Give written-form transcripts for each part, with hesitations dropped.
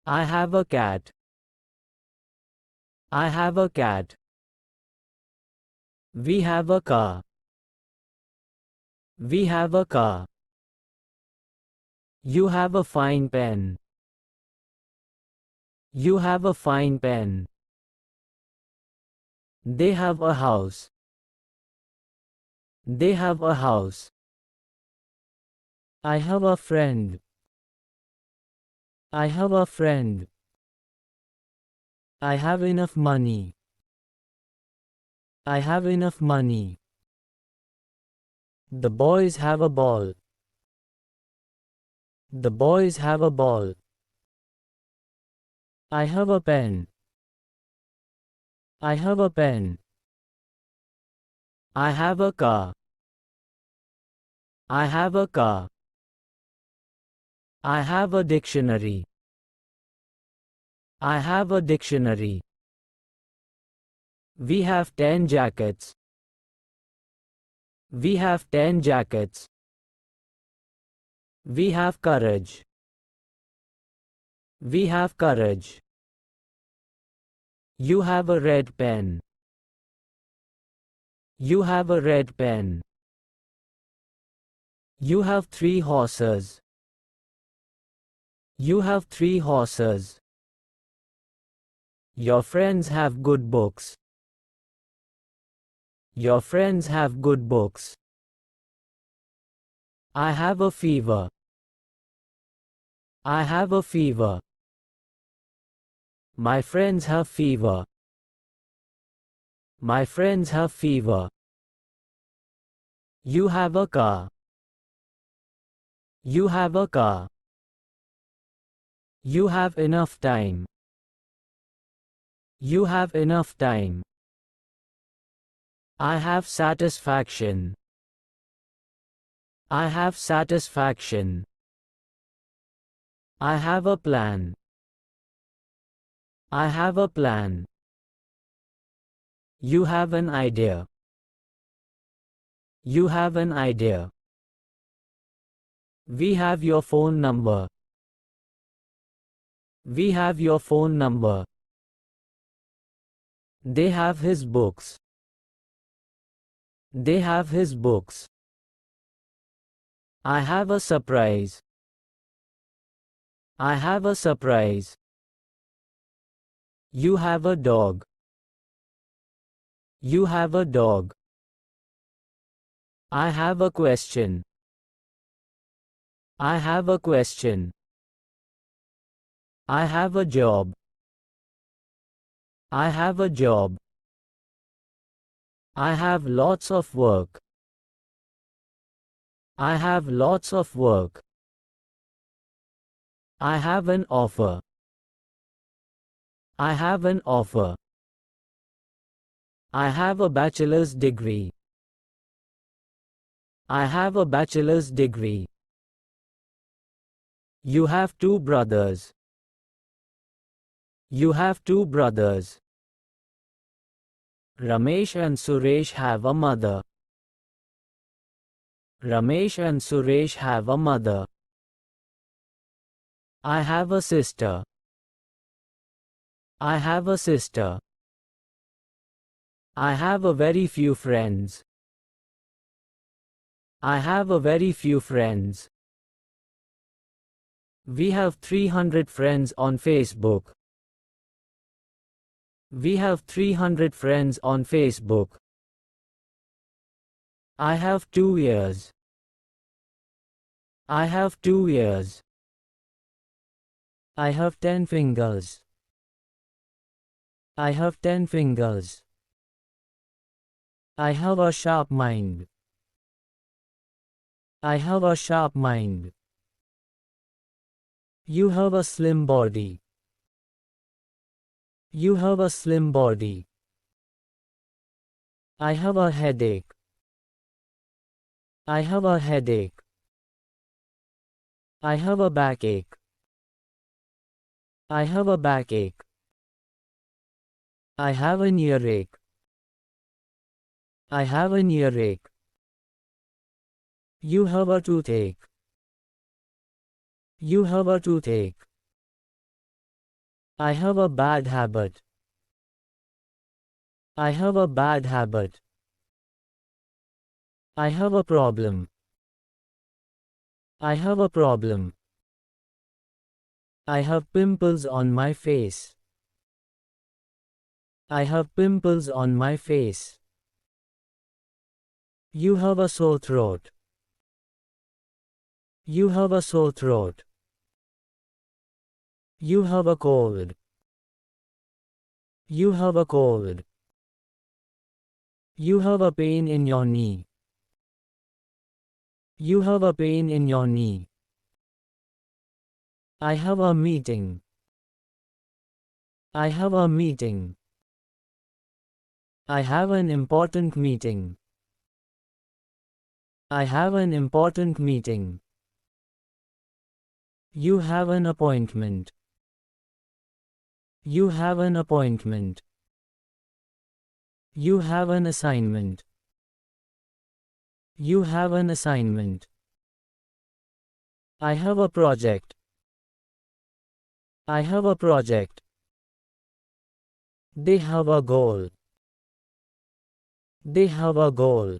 I have a cat. I have a cat. We have a car. We have a car. You have a fine pen. You have a fine pen. They have a house. They have a house. I have a friend. I have a friend. I have enough money. I have enough money. The boys have a ball. The boys have a ball. I have a pen. I have a pen. I have a car. I have a car. I have a dictionary. I have a dictionary. We have 10 jackets. We have 10 jackets. We have courage. We have courage. You have a red pen. You have a red pen. You have 3 horses. You have 3 horses. Your friends have good books. Your friends have good books. I have a fever. I have a fever. My friends have fever. My friends have fever. You have a car. You have a car. You have enough time. You have enough time. I have satisfaction. I have satisfaction. I have a plan. I have a plan. You have an idea. You have an idea. We have your phone number. We have your phone number. They have his books. They have his books. I have a surprise. I have a surprise. You have a dog. You have a dog. I have a question. I have a question. I have a job. I have a job. I have lots of work. I have lots of work. I have an offer. I have an offer. I have a bachelor's degree. I have a bachelor's degree. You have 2 brothers. You have 2 brothers. Ramesh and Suresh have a mother. Ramesh and Suresh have a mother. I have a sister. I have a sister. I have a very few friends. I have a very few friends. We have 300 friends on Facebook. We have 300 friends on Facebook. I have 2 years. I have 2 years. I have 10 fingers. I have 10 fingers. I have a sharp mind. I have a sharp mind. You have a slim body. You have a slim body. I have a headache. I have a headache. I have a backache. I have a backache. I have an earache. I have an earache. You have a toothache. You have a toothache. I have a bad habit. I have a bad habit. I have a problem. I have a problem. I have pimples on my face. I have pimples on my face. You have a sore throat. You have a sore throat. You have a cold. You have a cold. You have a pain in your knee. You have a pain in your knee. I have a meeting. I have a meeting. I have an important meeting. I have an important meeting. You have an appointment. You have an appointment. You have an assignment. You have an assignment. I have a project. I have a project. They have a goal. They have a goal.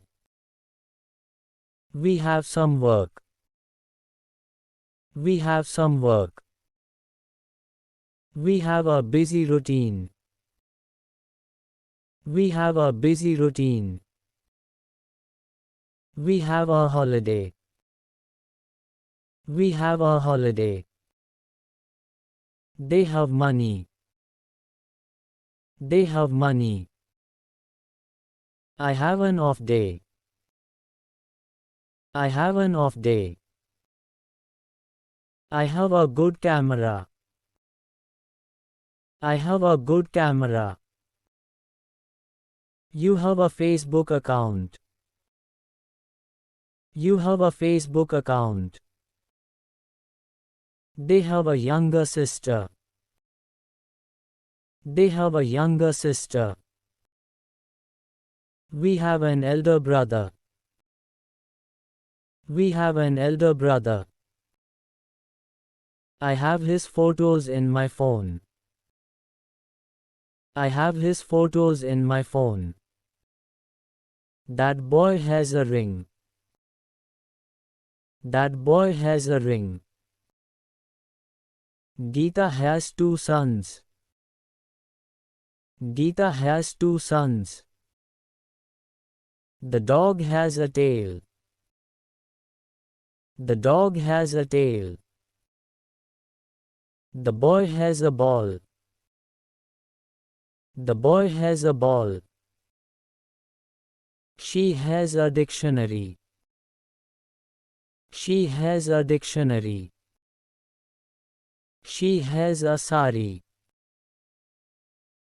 We have some work. We have some work. We have a busy routine. We have a busy routine. We have a holiday. We have a holiday. They have money. They have money. I have an off day. I have an off day. I have a good camera. I have a good camera. You have a Facebook account. You have a Facebook account. They have a younger sister. They have a younger sister. We have an elder brother. We have an elder brother. I have his photos in my phone. I have his photos in my phone. That boy has a ring. That boy has a ring. Geeta has 2 sons. Geeta has 2 sons. The dog has a tail. The dog has a tail. The boy has a ball. The boy has a ball. She has a dictionary. She has a dictionary. She has a sari.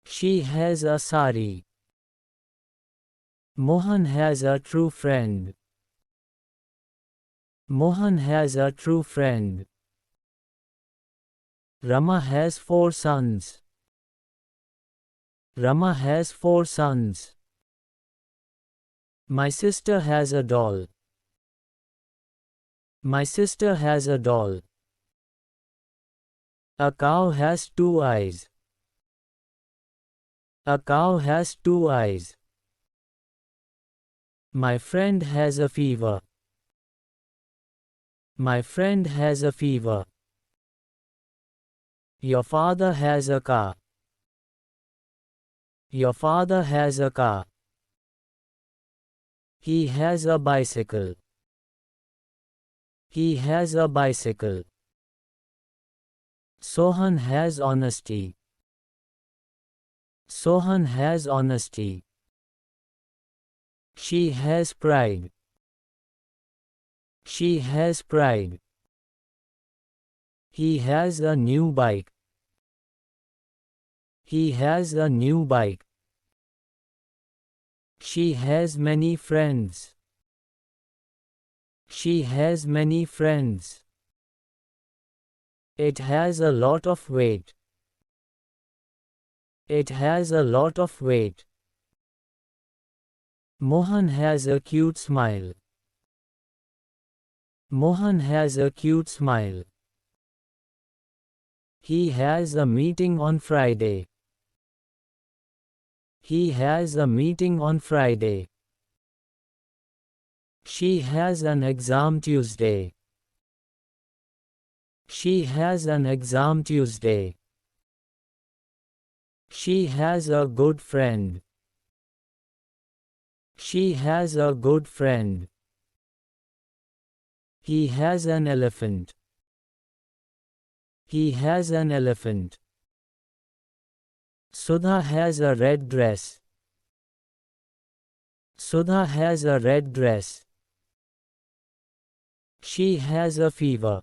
She has a sari. Mohan has a true friend. Mohan has a true friend. Rama has 4 sons. Rama has 4 sons. My sister has a doll. My sister has a doll. A cow has 2 eyes. A cow has 2 eyes. My friend has a fever. My friend has a fever. Your father has a car. Your father has a car. He has a bicycle. He has a bicycle. Sohan has honesty. Sohan has honesty. She has pride. She has pride. He has a new bike. He has a new bike. She has many friends. She has many friends. It has a lot of weight. It has a lot of weight. Mohan has a cute smile. Mohan has a cute smile. He has a meeting on Friday. He has a meeting on Friday. She has an exam Tuesday. She has an exam Tuesday. She has a good friend. She has a good friend. He has an elephant. He has an elephant. Sudha has a red dress. Sudha has a red dress. She has a fever.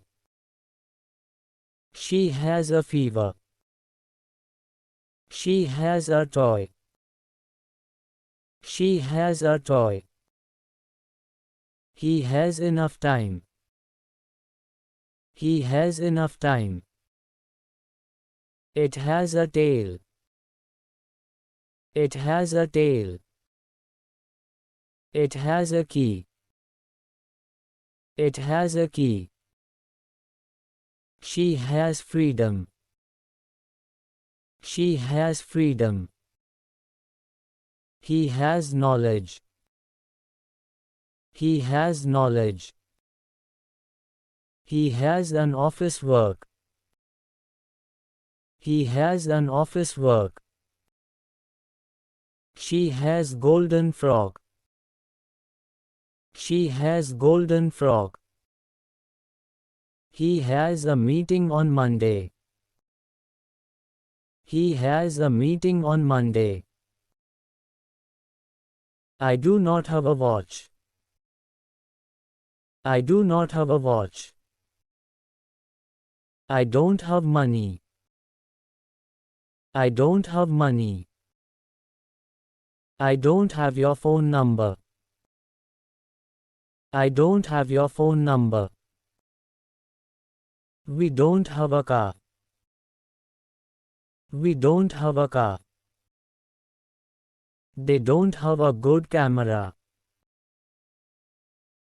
She has a fever. She has a toy. She has a toy. He has enough time. He has enough time. It has a tail. It has a tail. It has a key. It has a key. She has freedom. She has freedom. He has knowledge. He has knowledge. He has an office work. He has an office work. She has golden frog. She has golden frog. He has a meeting on Monday. He has a meeting on Monday. I do not have a watch. I do not have a watch. I don't have money. I don't have money. I don't have your phone number. I don't have your phone number. We don't have a car. We don't have a car. They don't have a good camera.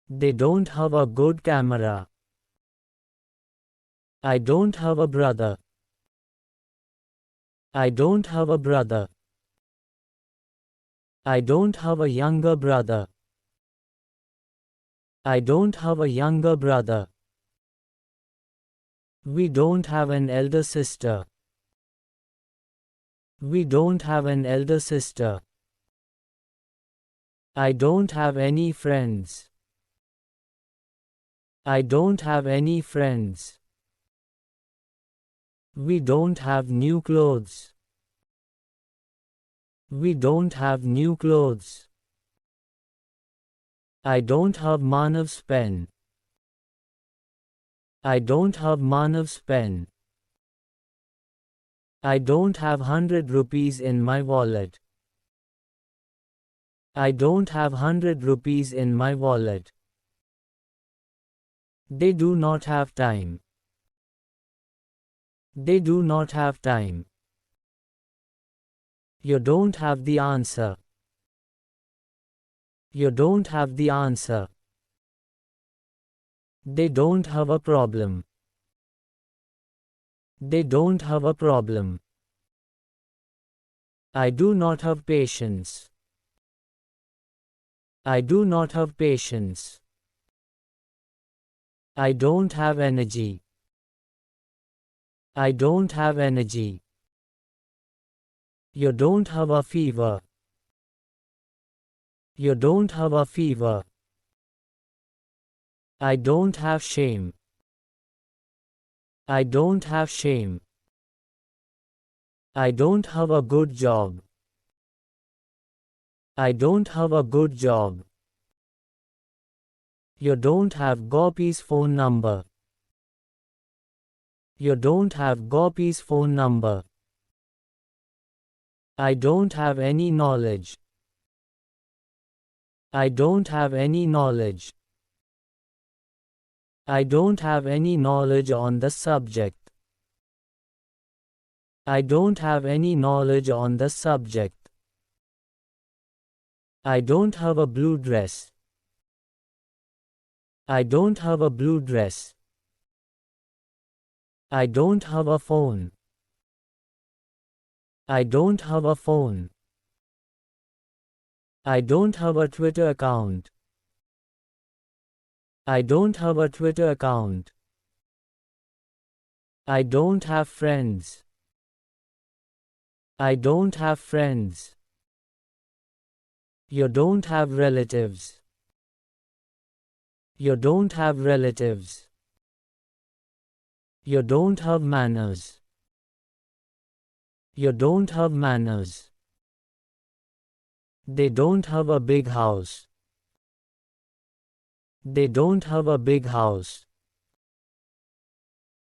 They don't have a good camera. I don't have a brother. I don't have a brother. I don't have a younger brother. I don't have a younger brother. We don't have an elder sister. We don't have an elder sister. I don't have any friends. I don't have any friends. We don't have new clothes. We don't have new clothes. I don't have Manav's pen. I don't have Manav's pen. I don't have 100 rupees in my wallet. I don't have 100 rupees in my wallet. They do not have time. They do not have time. You don't have the answer. You don't have the answer. They don't have a problem. They don't have a problem. I do not have patience. I do not have patience. I don't have energy. I don't have energy. You don't have a fever. You don't have a fever. I don't have shame. I don't have shame. I don't have a good job. I don't have a good job. You don't have Gopi's phone number. You don't have Gopi's phone number. I don't have any knowledge. I don't have any knowledge. I don't have any knowledge on the subject. I don't have any knowledge on the subject. I don't have a blue dress. I don't have a blue dress. I don't have a phone. I don't have a phone. I don't have a Twitter account. I don't have a Twitter account. I don't have friends. I don't have friends. You don't have relatives. You don't have relatives. You don't have manners. You don't have manners. They don't have a big house. They don't have a big house.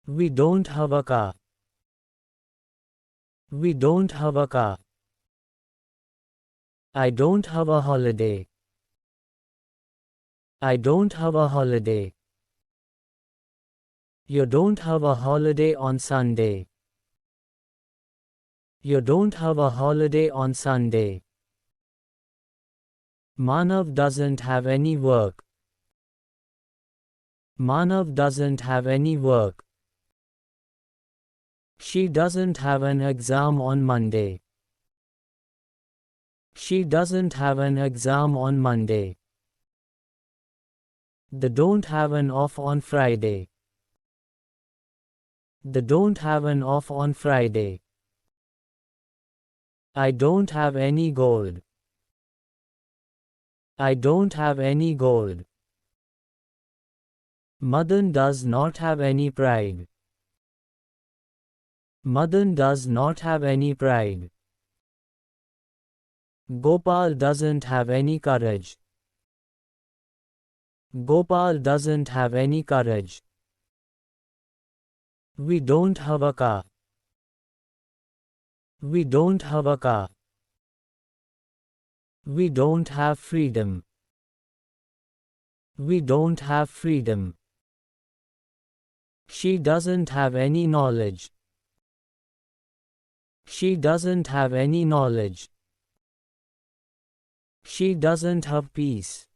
We don't have a car. We don't have a car. I don't have a holiday. I don't have a holiday. You don't have a holiday on Sunday. You don't have a holiday on Sunday. Manav doesn't have any work. Manav doesn't have any work. She doesn't have an exam on Monday. She doesn't have an exam on Monday. They don't have an off on Friday. They don't have an off on Friday. I don't have any gold. I don't have any gold. Madan does not have any pride. Madan does not have any pride. Gopal doesn't have any courage. Gopal doesn't have any courage. We don't have a car. We don't have a car. We don't have freedom. We don't have freedom. She doesn't have any knowledge. She doesn't have any knowledge. She doesn't have peace.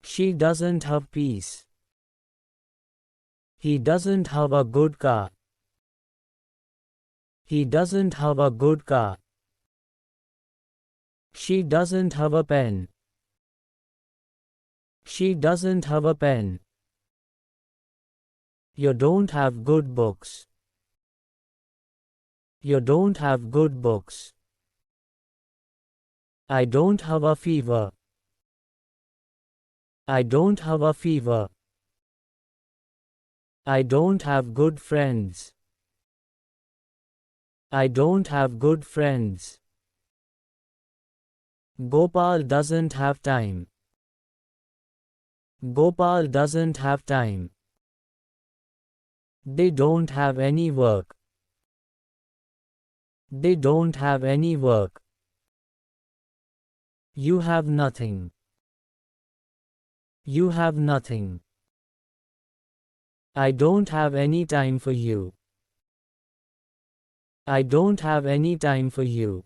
She doesn't have peace. He doesn't have a good car. He doesn't have a good car. She doesn't have a pen. She doesn't have a pen. You don't have good books. You don't have good books. I don't have a fever. I don't have a fever. I don't have good friends. I don't have good friends. Gopal doesn't have time. Gopal doesn't have time. They don't have any work. They don't have any work. You have nothing. You have nothing. I don't have any time for you. I don't have any time for you.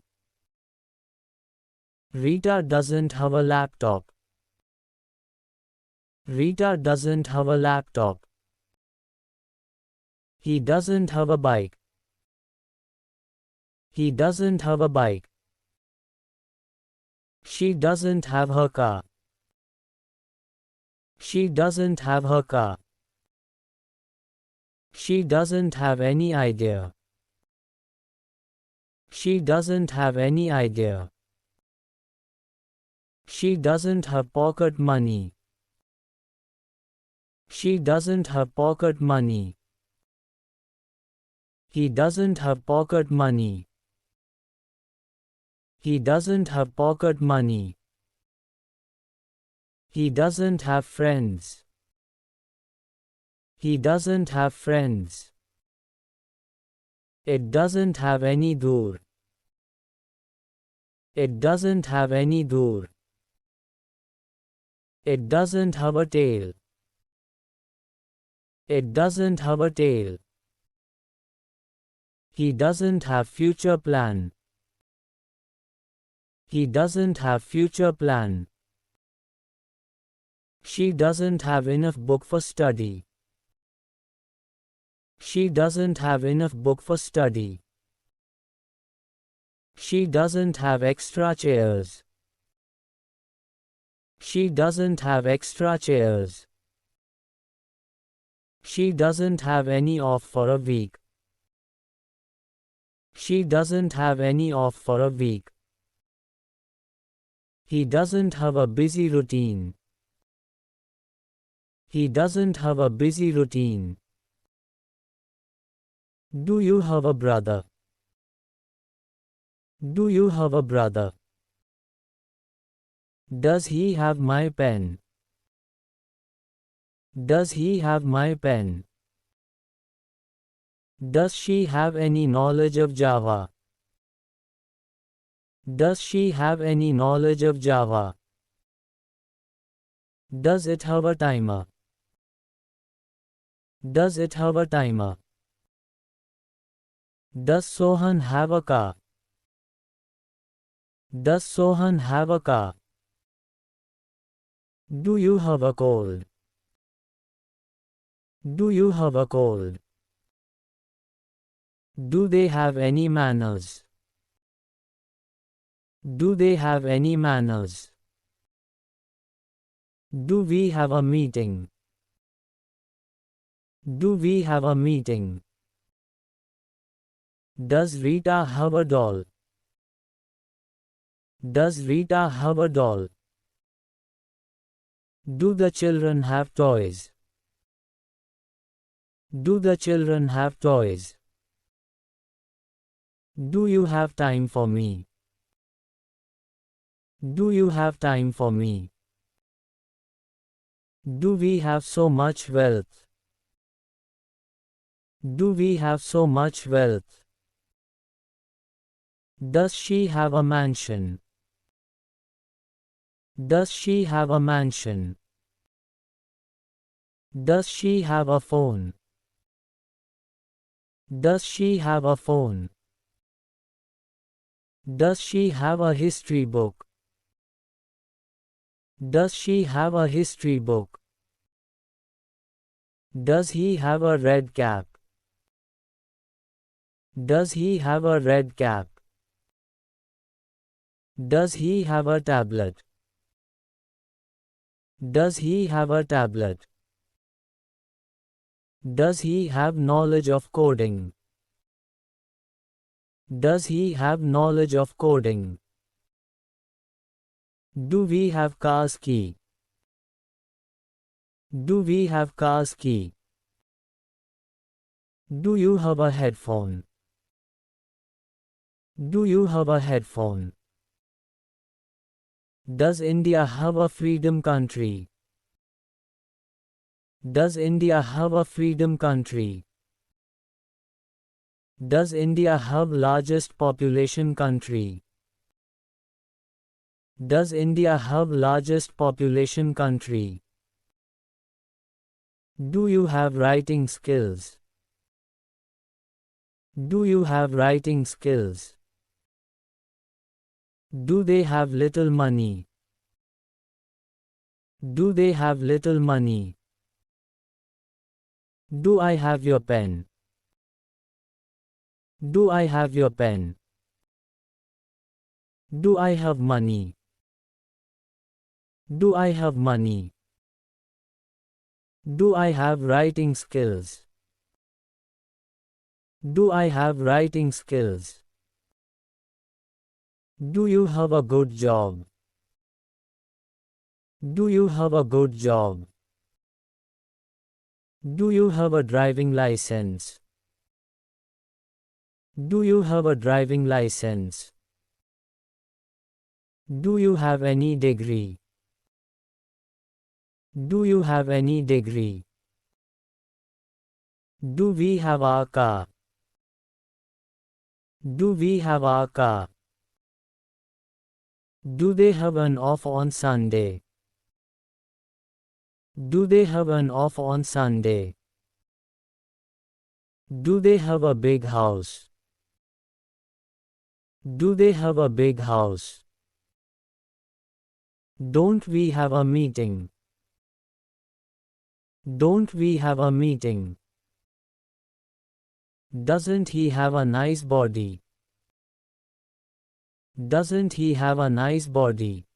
Rita doesn't have a laptop. Rita doesn't have a laptop. He doesn't have a bike. He doesn't have a bike. She doesn't have her car. She doesn't have her car. She doesn't have any idea. She doesn't have any idea. She doesn't have pocket money. She doesn't have pocket money. He doesn't have pocket money. He doesn't have pocket money. He doesn't have friends. He doesn't have friends. It doesn't have any dur. It doesn't have any dur. It doesn't have a tail. It doesn't have a tail. He doesn't have future plan. He doesn't have future plan. She doesn't have enough book for study. She doesn't have enough book for study. She doesn't have extra chairs. She doesn't have extra chairs. She doesn't have any off for a week. She doesn't have any off for a week. He doesn't have a busy routine. He doesn't have a busy routine. Do you have a brother? Do you have a brother? Does he have my pen? Does he have my pen? Does she have any knowledge of Java? Does she have any knowledge of Java? Does it have a timer? Does it have a timer? Does Sohan have a car? Does Sohan have a car? Do you have a cold? Do you have a cold? Do they have any manners? Do they have any manners? Do we have a meeting? Do we have a meeting? Does Rita have a doll? Does Rita have a doll? Do the children have toys? Do the children have toys? Do you have time for me? Do you have time for me? Do we have so much wealth? Do we have so much wealth? Does she have a mansion? Does she have a mansion? Does she have a phone? Does she have a phone? Does she have a history book? Does she have a history book? Does he have a red cap? Does he have a red cap? Does he have a tablet? Does he have a tablet? Does he have knowledge of coding? Does he have knowledge of coding? Do we have car's key? Do we have car's key? Do you have a headphone? Do you have a headphone? Does India have a freedom country? Does India have a freedom country? Does India have largest population country? Does India have largest population country? Do you have writing skills? Do you have writing skills? Do they have little money? Do they have little money? Do I have your pen? Do I have your pen? Do I have money? Do I have money? Do I have writing skills? Do I have writing skills? Do you have a good job? Do you have a good job? Do you have a driving license? Do you have a driving license? Do you have any degree? Do you have any degree? Do we have our car? Do we have our car? Do they have an off on Sunday? Do they have an off on Sunday? Do they have a big house? Do they have a big house? Don't we have a meeting? Don't we have a meeting? Doesn't he have a nice body? Doesn't he have a nice body?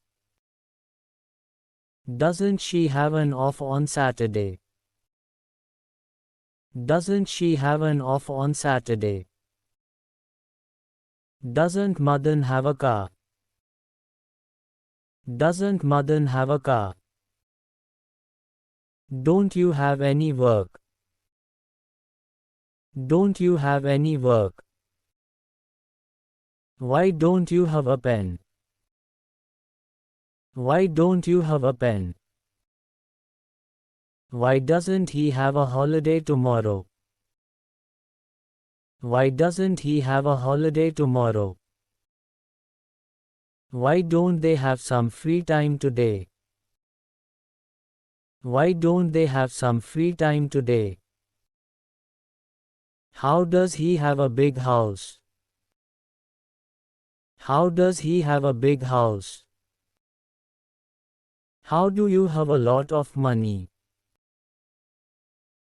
Doesn't she have an off on Saturday? Doesn't she have an off on Saturday? Doesn't Madan have a car? Doesn't Madan have a car? Don't you have any work? Don't you have any work? Why don't you have a pen? Why don't you have a pen? Why doesn't he have a holiday tomorrow? Why doesn't he have a holiday tomorrow? Why don't they have some free time today? Why don't they have some free time today? How does he have a big house? How does he have a big house? How do you have a lot of money?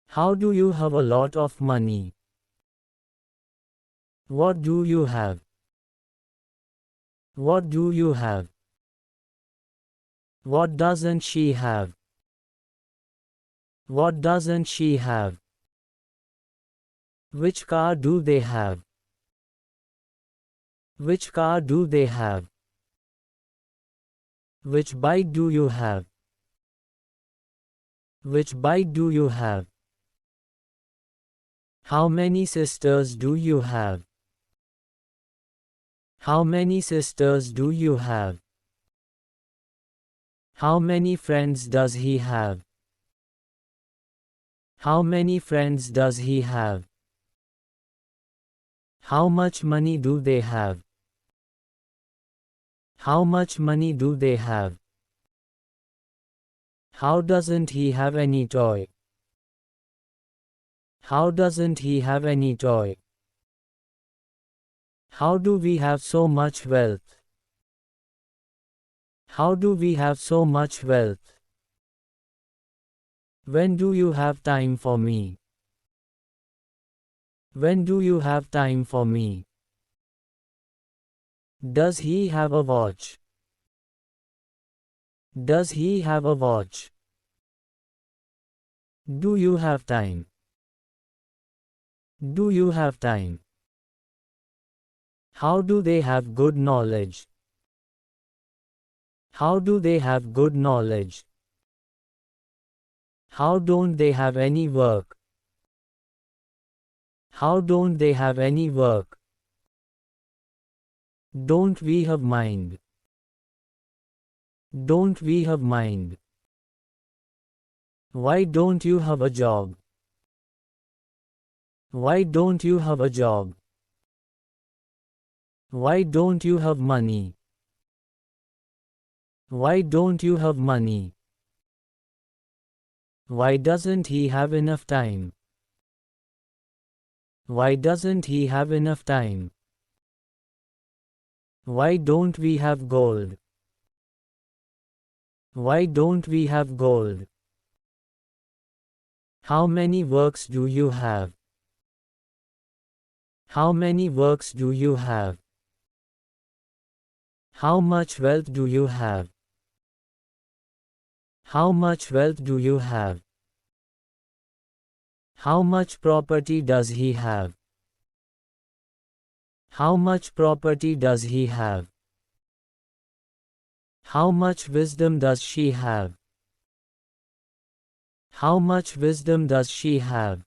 How do you have a lot of money? What do you have? What do you have? What doesn't she have? What doesn't she have? Which car do they have? Which car do they have? Which bike do you have? Which bike do you have? How many sisters do you have? How many sisters do you have? How many friends does he have? How many friends does he have? How much money do they have? How much money do they have? How doesn't he have any toy? How doesn't he have any toy? How do we have so much wealth? How do we have so much wealth? When do you have time for me? When do you have time for me? Does he have a watch? Does he have a watch? Do you have time? Do you have time? How do they have good knowledge? How do they have good knowledge? How don't they have any work? How don't they have any work? Don't we have mind? Don't we have mind? Why don't you have a job? Why don't you have a job? Why don't you have money? Why don't you have money? Why doesn't he have enough time? Why doesn't he have enough time? Why don't we have gold? Why don't we have gold? How many works do you have? How many works do you have? How much wealth do you have? How much wealth do you have? How much property does he have? How much property does he have? How much wisdom does she have? How much wisdom does she have?